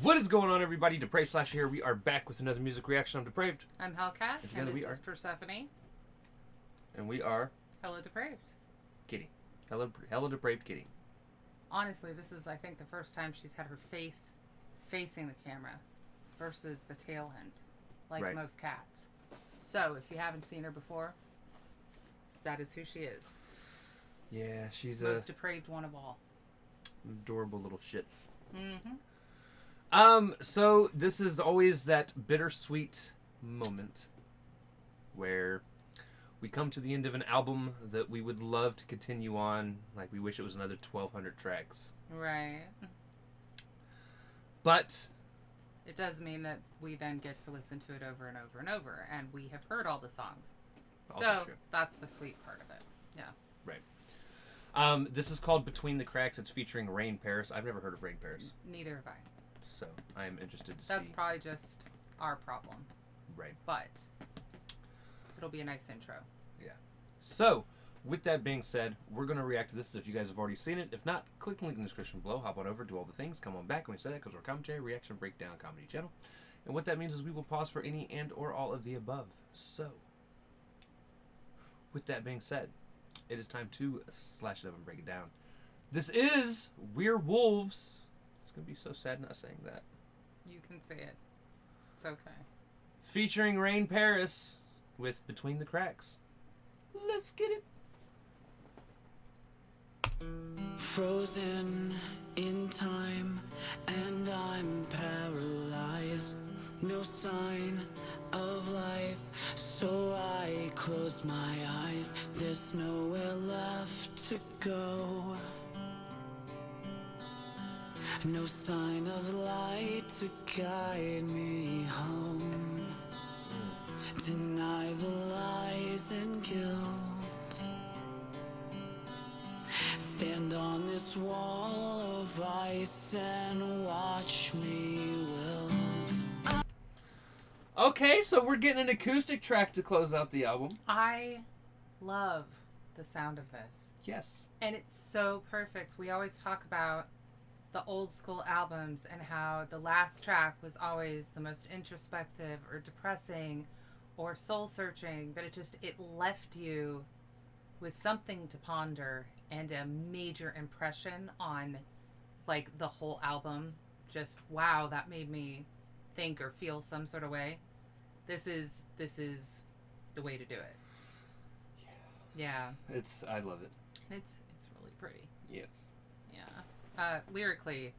What is going on, everybody? Depraved Slash here. We are back with another music reaction. I'm Depraved. I'm Hellcat, and this is Persephone. And we are... HellaDepraved. Kitty. HellaDepraved Kitty. Honestly, this is, I think, the first time she's had her face facing the camera versus the tail end, like most cats. So, if you haven't seen her before, that is who she is. Yeah, she's most depraved one of all. Adorable little shit. Mm-hmm. So this is always that bittersweet moment where we come to the end of an album that we would love to continue on. Like, we wish it was another 1,200 tracks. Right. But it does mean that we then get to listen to it over and over and over, and we have heard all the songs. So that's the sweet part of it. Yeah. Right. This is called Between the Cracks. It's featuring Rain Paris. I've never heard of Rain Paris. Neither have I. So I am interested to see. That's probably just our problem. Right. But it'll be a nice intro. Yeah. So, with that being said, we're going to react to this if you guys have already seen it. If not, click the link in the description below. Hop on over, do all the things. Come on back when we say that, because we're a commentary, reaction, breakdown comedy channel. And what that means is we will pause for any and or all of the above. So, with that being said, it is time to slash it up and break it down. This is We're Wolves. It's going to be so sad not saying that. You can say it. It's okay. Featuring Rain Paris with Between the Cracks. Let's get it. Frozen in time, and I'm paralyzed. No sign of life, so I close my eyes. There's nowhere left to go. No sign of light to guide me home. Deny the lies and guilt. Stand on this wall of ice and watch me wilt. Okay, so we're getting an acoustic track to close out the album. I love the sound of this. Yes. And it's so perfect. We always talk about the old school albums and how the last track was always the most introspective or depressing or soul searching, but it left you with something to ponder and a major impression on like the whole album. Just wow, that made me think or feel some sort of way. This is the way to do it. Yeah. I love it. It's really pretty. Yes. Yeah. Lyrically,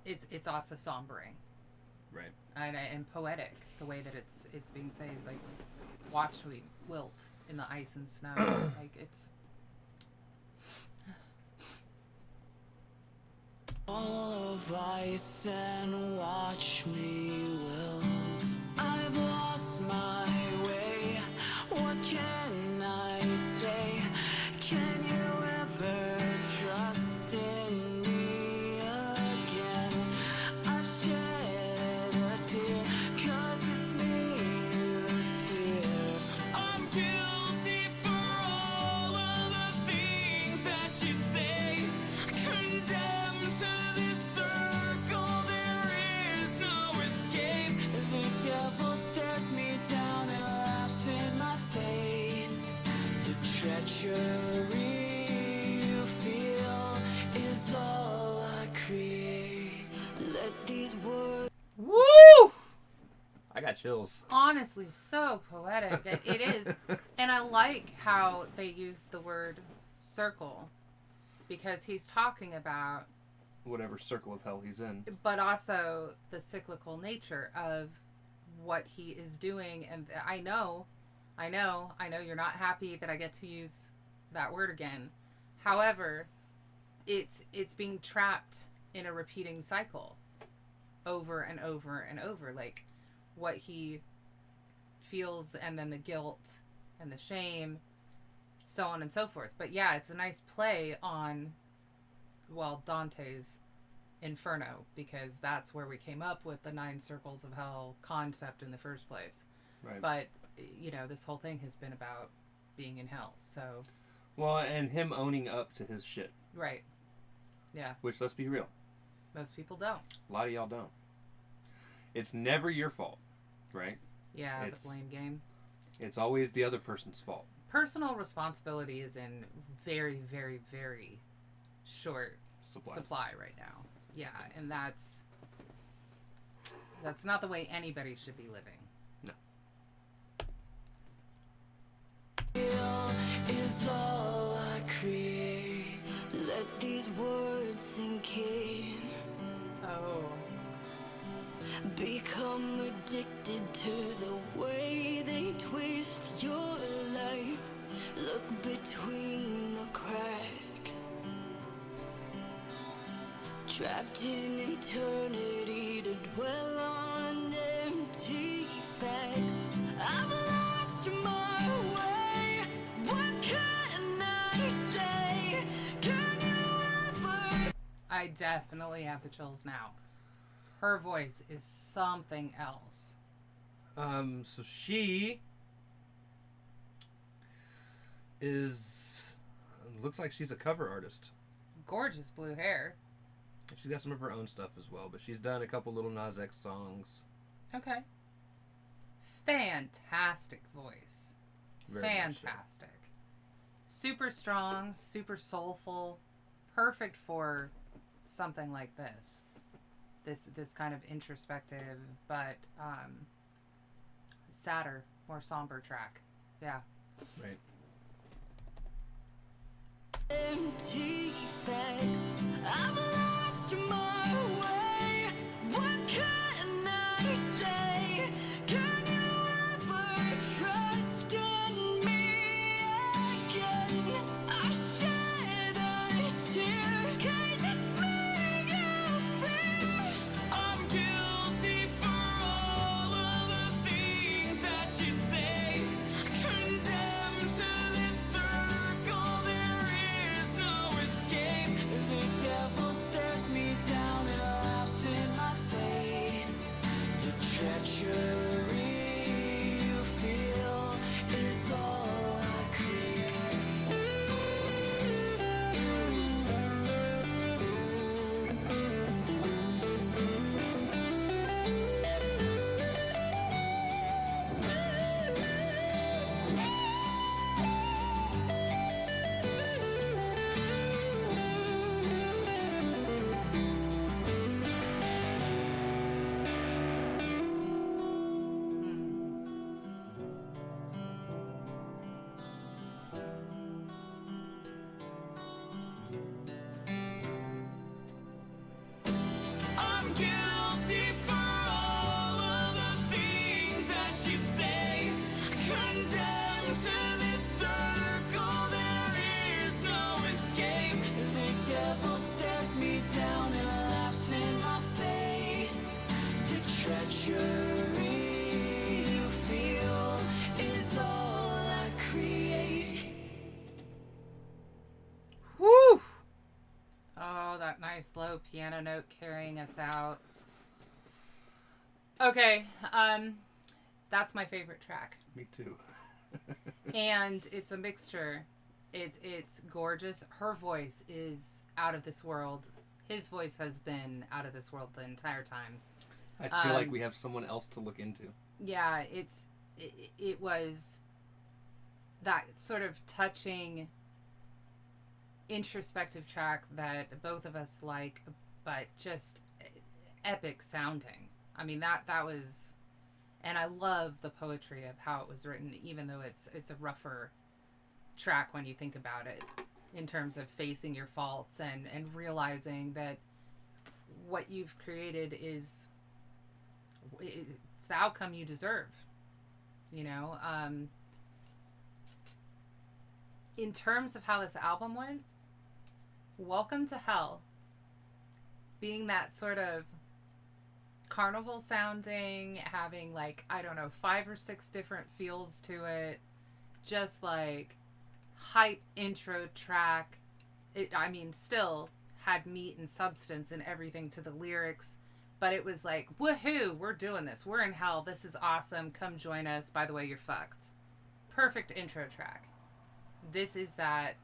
it's also sombering. Right. And poetic, the way that it's being said, like, watch me wilt in the ice and snow. Like, it's... All of ice and watch me wilt. I've lost my way. What can I say? Can you ever trust in me again? I've shed a tear, 'cause it's me you fear. I'm guilty for all of the things that you say. Condemned to this circle, there is no escape. The devil stares me down and laughs in my face. The treachery you feel is all I create. Let these words... Woo! I got chills. Honestly, so poetic. It is. And I like how they use the word circle, because he's talking about... Whatever circle of hell he's in. But also the cyclical nature of what he is doing. And I know you're not happy that I get to use that word again. However, it's being trapped in a repeating cycle over and over and over. Like, what he feels, and then the guilt and the shame, so on and so forth. But yeah, it's a nice play on, well, Dante's Inferno, because that's where we came up with the 9 circles of hell concept in the first place. Right. But, this whole thing has been about being in hell. So, Well, and him owning up to his shit. right. Yeah. Which, let's be real, Most people don't. a lot of y'all don't. It's never your fault, right? Yeah, It's- the blame game. It's always the other person's fault. Personal responsibility is in very, very, very short supply right now. Yeah, and that's not the way anybody should be living. No. Is all I create. Let these words sink in. Oh. Become addicted to the way they twist your life. Look between the cracks. Trapped in eternity to dwell on empty facts. I've lost my way. What can I say? Can you ever? I definitely have the chills now. Her voice is something else. So she is, looks like she's a cover artist. Gorgeous blue hair. She's got some of her own stuff as well, but she's done a couple Little Nas X songs. Okay. Fantastic voice. Very much so. Fantastic. Super strong, super soulful. Perfect for something like this. This kind of introspective, but sadder, more somber track. Yeah. Right. Empty facts. I've lost my way. What can I say? Can you ever trust in me again? I shed a tear, 'cause it's me you fear. I'm guilty for all of the things that you say. Condemned to this circle, there is no escape. The devil stares me down and laughs in my face. The treachery you feel is all I create. I'm guilty for all of the things that you say. Condemned to this circle, there is no escape. The devil stares me down and laughs in my face. The treachery you feel is all I create. Woo! Oh, that nice low piano note carrying us out. Okay, that's my favorite track. Me too. And it's a mixture. It's gorgeous. Her voice is out of this world. His voice has been out of this world the entire time. I feel like we have someone else to look into. Yeah, it was that sort of touching introspective track that both of us like, but just epic sounding. I mean, that was, and I love the poetry of how it was written, even though it's a rougher track when you think about it, in terms of facing your faults and realizing that what you've created is, it's the outcome you deserve, in terms of how this album went, Welcome to Hell being that sort of carnival sounding, having 5 or 6 different feels to it, just hype intro track. Still had meat and substance and everything to the lyrics, but it was like, woohoo, we're doing this. We're in hell. This is awesome. Come join us. By the way, you're fucked. Perfect intro track. This is that,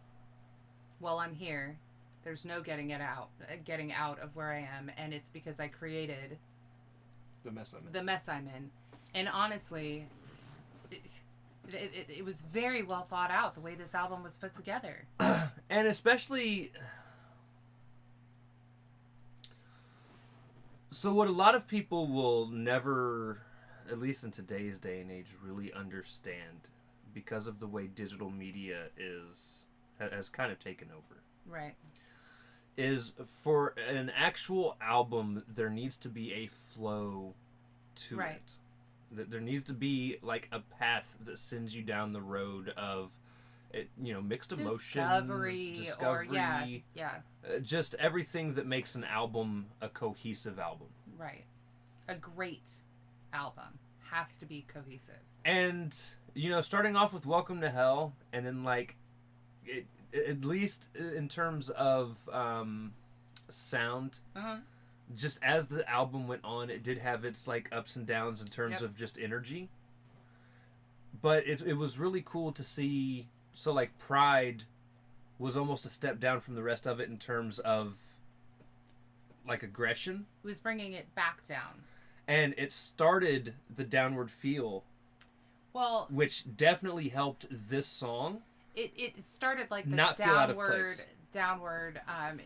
well, I'm here. There's no getting out of where I am, and it's because I created The mess I'm in. the mess I'm in. And honestly, it was very well thought out, the way this album was put together. And especially, so what a lot of people will never, at least in today's day and age, really understand, because of the way digital media has kind of taken over, Right. is for an actual album, there needs to be a flow to Right. it. There needs to be like a path that sends you down the road of, mixed emotions, discovery, or yeah, just everything that makes an album a cohesive album. right. A great album has to be cohesive. And starting off with Welcome to Hell, and then like it, at least in terms of sound, just as the album went on, it did have its like ups and downs in terms of just energy. But it was really cool to see. So like Pride was almost a step down from the rest of it in terms of like aggression. It was bringing it back down. And it started the downward feel, Well, which definitely helped this song it started like the not feel out of place. downward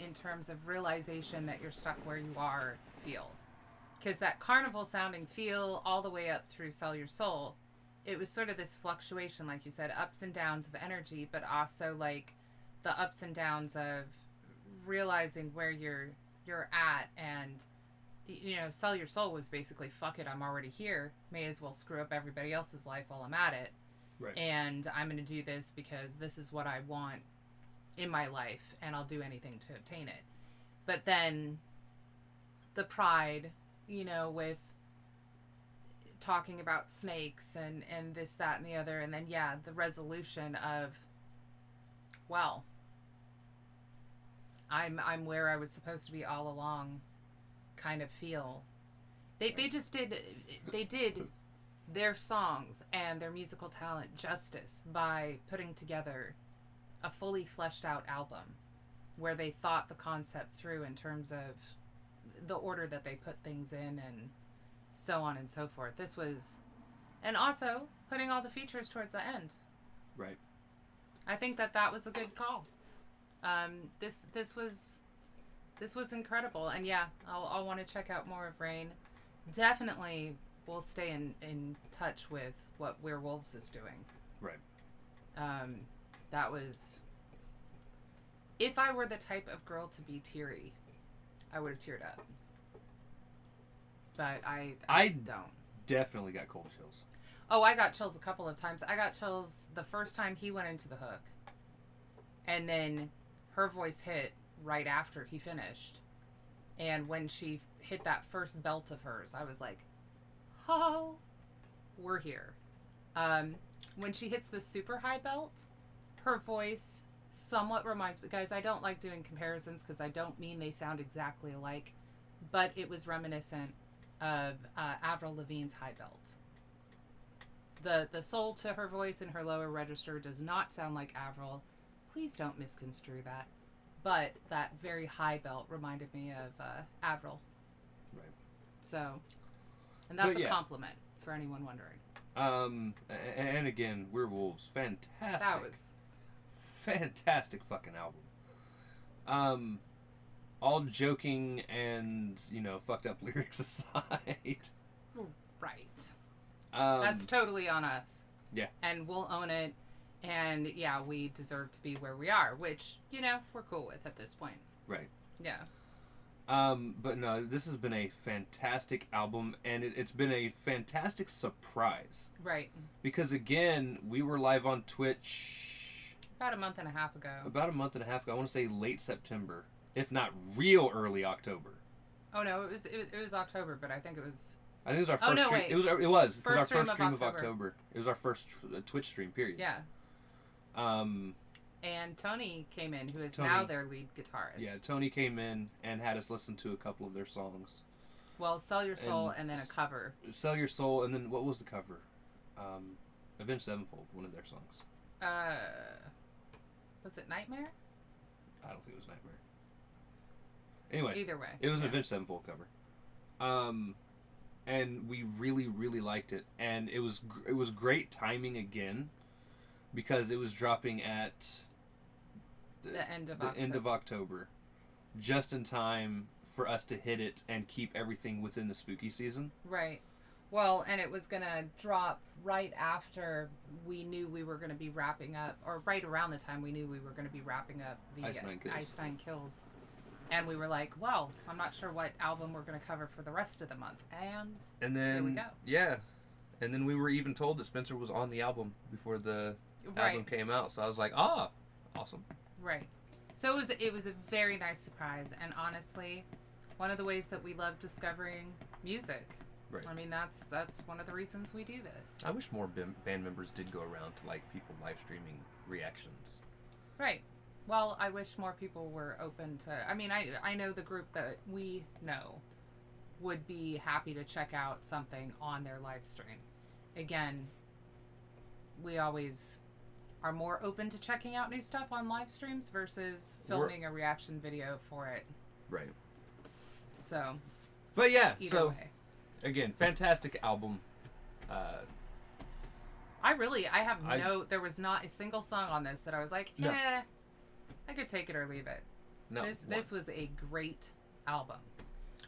in terms of realization that you're stuck where you are feel. Because that carnival sounding feel all the way up through Sell Your Soul, it was sort of this fluctuation, like you said, ups and downs of energy, but also like the ups and downs of realizing where you're at. And Sell Your Soul was basically, fuck it, I'm already here, may as well screw up everybody else's life while I'm at it. Right. And I'm going to do this because this is what I want in my life, and I'll do anything to obtain it. But then the Pride, with talking about snakes and this, that, and the other, and then the resolution of, well, I'm where I was supposed to be all along, kind of feel. They did their songs and their musical talent justice by putting together a fully fleshed out album where they thought the concept through in terms of the order that they put things in and so on and so forth. This was, and also putting all the features towards the end. Right. I think that was a good call. This was incredible, and I'll want to check out more of Rain. Definitely, we'll stay in touch with what Werewolves is doing. Right. That was, if I were the type of girl to be teary, I would have teared up. But I don't. Definitely got cold chills. Oh, I got chills a couple of times. I got chills the first time he went into the hook. And then her voice hit right after he finished. And when she hit that first belt of hers, I was like, oh, we're here. When she hits the super high belt, her voice somewhat reminds me, guys, I don't like doing comparisons because I don't mean they sound exactly alike, but it was reminiscent of Avril Lavigne's high belt. The soul to her voice in her lower register does not sound like Avril. Please don't misconstrue that. But that very high belt reminded me of Avril. Right. So, and that's But a compliment for anyone wondering. And again, Werewolves, fantastic. That was fantastic fucking album. All joking and fucked up lyrics aside. right. That's That's totally on us. Yeah. And we'll own it. And we deserve to be where we are, which, we're cool with at this point. right. Yeah. But no, this has been a fantastic album, and it's been a fantastic surprise. Right. Because again, we were live on Twitch About a month and a half ago. about a month and a half ago. I want to say late September, if not real early October. Oh no, it was October, but I think it was. I think it was our Oh, first no, stream. wait. It was our First first stream stream of of October. October. It was our first Twitch stream. Period. Yeah. And Tony came in, who is Tony. now their lead guitarist. Yeah, Tony came in and had us listen to a couple of their songs. Well, Sell Your Soul and then a cover. Sell Your Soul, and then what was the cover? Avenged Sevenfold, one of their songs. Was it Nightmare? I don't think it was Nightmare. Anyways, Either way. it was an Avenged Sevenfold cover. And we really, really liked it. And it was great timing again, because it was dropping at the end of October, just in time for us to hit it and keep everything within the spooky season. Right. Well, and it was going to drop right after we knew we were going to be wrapping up, or right around the time we knew we were going to be wrapping up the Ice Nine Kills. And we were like, well, I'm not sure what album we're going to cover for the rest of the month. And then, here we go. Yeah. And then we were even told that Spencer was on the album before the album came out. So I was like, awesome. Right. So it was a very nice surprise. And honestly, one of the ways that we love discovering music. Right. I mean, that's one of the reasons we do this. I wish more band members did go around to, like, people live streaming reactions. Right. Well, I wish more people were open to... I mean, I know the group that we know would be happy to check out something on their live stream. Again, we always are more open to checking out new stuff on live streams versus filming a reaction video for it. Right. So... But yeah, either way. Again, fantastic album. There was not a single song on this that I was like, No. I could take it or leave it. No. This was a great album.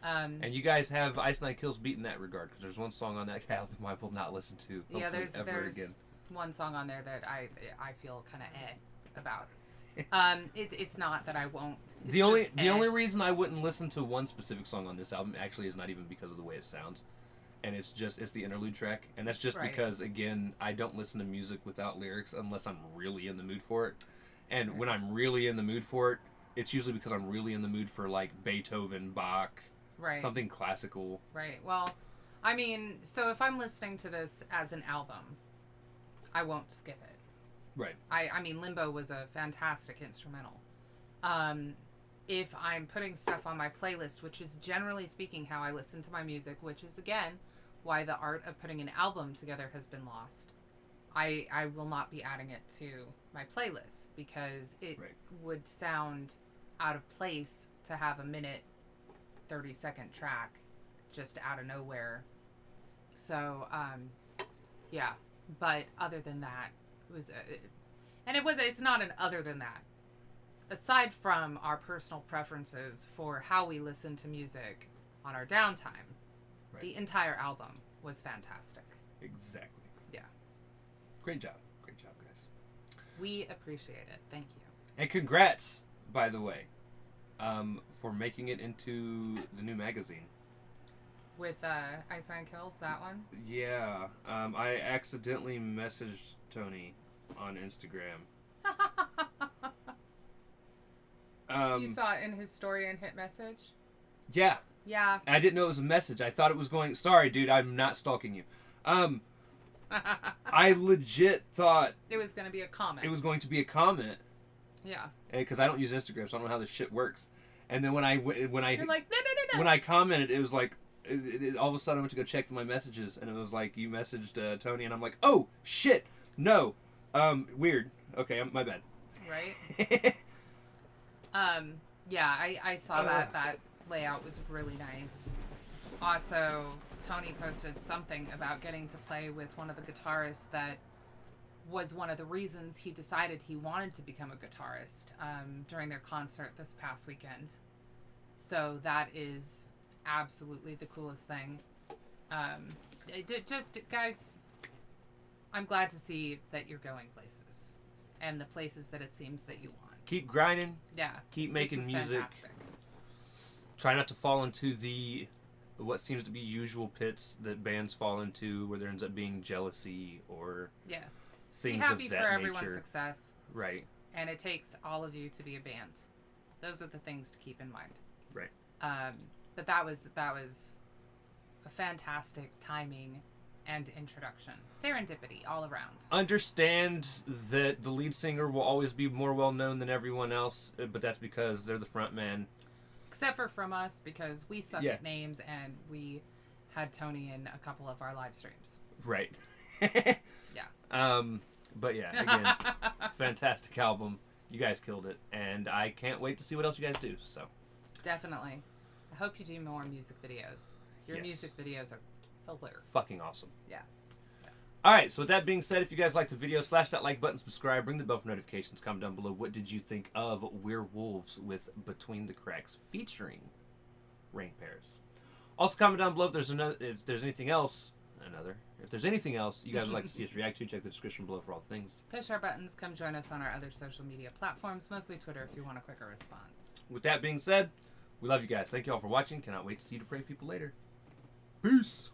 And you guys have Ice Nine Kills beat in that regard, because there's one song on that album I will not listen to there's again. One song on there that I feel kind of about. It's not that I won't. The only reason I wouldn't listen to one specific song on this album actually is not even because of the way it sounds, and it's the interlude track, and that's just because, again, I don't listen to music without lyrics unless I'm really in the mood for it, and when I'm really in the mood for it, it's usually because I'm really in the mood for, like, Beethoven, Bach, something classical. Right. Well, I mean, so if I'm listening to this as an album, I won't skip it. Right. I mean, Limbo was a fantastic instrumental. If I'm putting stuff on my playlist, which is generally speaking how I listen to my music, which is, again, why the art of putting an album together has been lost, I will not be adding it to my playlist because it would sound out of place to have a minute, 30-second track just out of nowhere. So, yeah. But other than that, it was... it's not an other than that. Aside from our personal preferences for how we listen to music on our downtime, the entire album was fantastic. Exactly. Yeah. Great job, guys. We appreciate it. Thank you. And congrats, by the way, for making it into the new magazine. With Ice Nine Kills, that one? Yeah. I accidentally messaged Tony on Instagram. You saw it in his story and hit message? Yeah. Yeah. I didn't know it was a message. I thought it was going... Sorry, dude, I'm not stalking you. I legit thought... It was going to be a comment. It was going to be a comment. Yeah. Because I don't use Instagram, so I don't know how this shit works. And then when I You're like, no. When I commented, it was like... all of a sudden, I went to go check my messages, and it was like, you messaged Tony, and I'm like, oh, shit, no. Weird. Okay, my bad. Right? Yeah, I saw that. That layout was really nice. Also, Tony posted something about getting to play with one of the guitarists that was one of the reasons he decided he wanted to become a guitarist during their concert this past weekend. So that is absolutely the coolest thing. Guys, I'm glad to see that you're going places and the places that it seems that you want. Keep grinding. Yeah. Keep making music. Fantastic. Try not to fall into what seems to be usual pits that bands fall into, where there ends up being jealousy or things be happy of that for nature. everyone's success. Right. And it takes all of you to be a band. Those are the things to keep in mind. Right. But that was a fantastic timing and introduction. Serendipity all around. Understand that the lead singer will always be more well known than everyone else, but that's because they're the front man. Except for from us, because we suck Yeah. at names and we had Tony in a couple of our live streams. Right. Yeah. But yeah, again, fantastic album. You guys killed it, and I can't wait to see what else you guys do. So Definitely. I hope you do more music videos. Your Yes. music videos are hilarious. fucking awesome. Yeah. All right. So with that being said, if you guys liked the video, slash that like button, subscribe, ring the bell for notifications. Comment down below. What did you think of Werewolves with Between the Cracks featuring Rain Paris? Also comment down below if there's anything else you guys would like to see us react to. Check the description below for all the things. Push our buttons. Come join us on our other social media platforms, mostly Twitter if you want a quicker response. With that being said, we love you guys. Thank you all for watching. Cannot wait to see you depraved people later. Peace.